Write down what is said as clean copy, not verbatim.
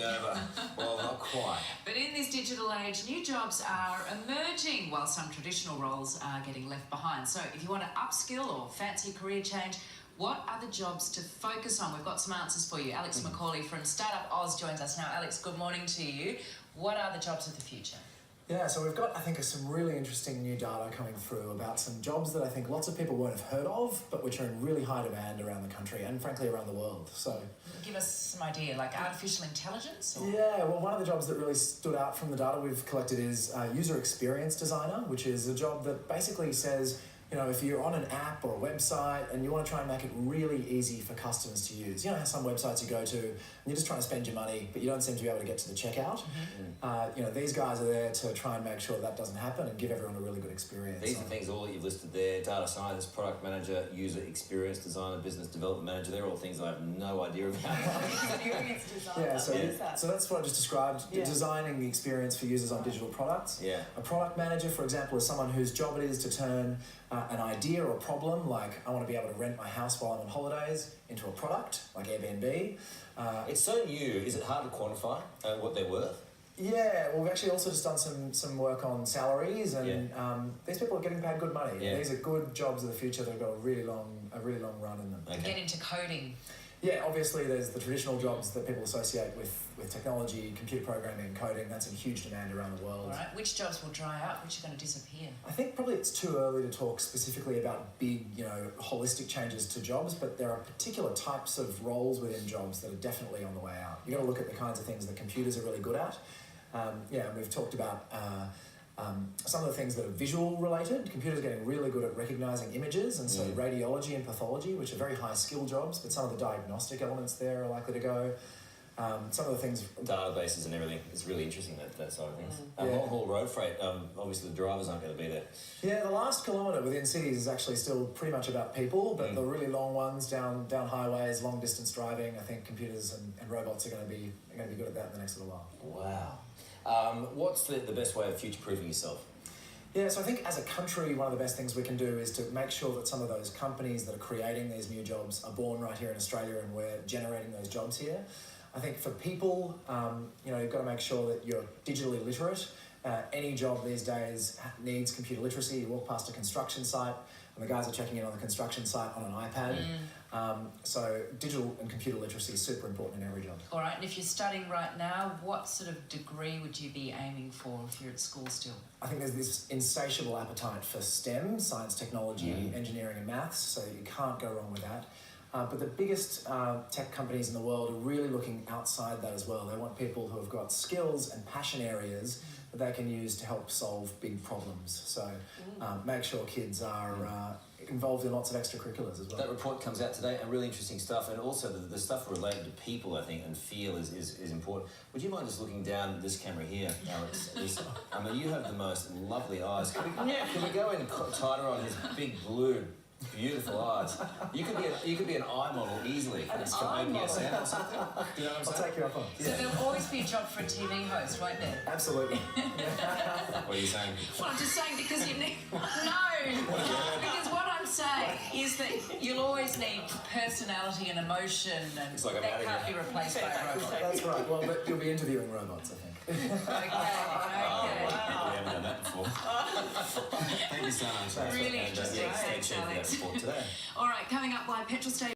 over. Well, not quite. But in this digital age, new jobs are emerging while some traditional roles are getting left behind. So if you want to upskill or fancy a career change, what are the jobs to focus on? We've got some answers for you. Alex Macaulay from Startup Oz joins us now. Alex, good morning to you. What are the jobs of the future? Yeah, so we've got, I think, some really interesting new data coming through about some jobs that I think lots of people won't have heard of, but which are in really high demand around the country and, frankly, around the world. So, give us some idea, like artificial intelligence? Or? Yeah, well, one of the jobs that really stood out from the data we've collected is user experience designer, which is a job that basically says, you know, if you're on an app or a website and you want to try and make it really easy for customers to use, you know how some websites you go to and you're just trying to spend your money, but you don't seem to be able to get to the checkout. You know, these guys are there to try and make sure that doesn't happen and give everyone a really good experience. These are things all that you've listed there: data scientist, product manager, user experience designer, business development manager. They're all things I have no idea about. Experience designer. Yeah, so that's what I just described, designing the experience for users on digital products. Yeah. A product manager, for example, is someone whose job it is to turn an idea or a problem, like I want to be able to rent my house while I'm on holidays, into a product, like Airbnb. It's so new. Is it hard to quantify what they're worth? Yeah, well, we've actually also just done some work on salaries, and these people are getting paid good money. Yeah. These are good jobs of the future that have got a really long run in them. Okay. Get into coding. Yeah, obviously there's the traditional jobs that people associate with technology, computer programming, coding. That's in huge demand around the world. All right, which jobs will dry up, which are going to disappear? I think probably it's too early to talk specifically about big, you know, holistic changes to jobs, but there are particular types of roles within jobs that are definitely on the way out. You've got to look at the kinds of things that computers are really good at. And we've talked about some of the things that are visual related. Computers are getting really good at recognising images, and so radiology and pathology, which are very high skill jobs, but some of the diagnostic elements there are likely to go. Some of the things... Databases and everything. It's really interesting, that side of things. Long-haul road freight, obviously the drivers aren't going to be there. Yeah, the last kilometre within cities is actually still pretty much about people, but the really long ones down highways, long distance driving, I think computers and robots are going to be good at that in the next little while. Wow. What's the best way of future-proofing yourself? Yeah, so I think as a country, one of the best things we can do is to make sure that some of those companies that are creating these new jobs are born right here in Australia, and we're generating those jobs here. I think for people, you know, you've got to make sure that you're digitally literate. Any job these days needs computer literacy. You walk past a construction site and the guys are checking in on the construction site on an iPad. So digital and computer literacy is super important in every job. All right, and if you're studying right now, what sort of degree would you be aiming for if you're at school still? I think there's this insatiable appetite for STEM, science, technology, engineering and maths, so you can't go wrong with that. But the biggest tech companies in the world are really looking outside that as well. They want people who have got skills and passion areas that they can use to help solve big problems. So make sure kids are involved in lots of extracurriculars as well. That report comes out today, and really interesting stuff, and also the stuff related to people, I think, and feel is important. Would you mind just looking down this camera here, Alex? I mean, you have the most lovely eyes. Can we go in tighter on his big blue, beautiful eyes? You could be an eye model easily for OPSM or something. You know what I'm saying? I'll take you up on it. So there'll always be a job for a TV host, won't there? Absolutely. What are you saying? Well, I'm just saying because you need... No! Because what I'm saying is that you'll always need personality and emotion, and It's like I'm that outta can't here. be replaced by a robot. That's right. Well, but you'll be interviewing robots, I think. Okay. We haven't done that before. Thank you so much. Really interesting. Stay tuned for that report today. All right, coming up, why petrol stations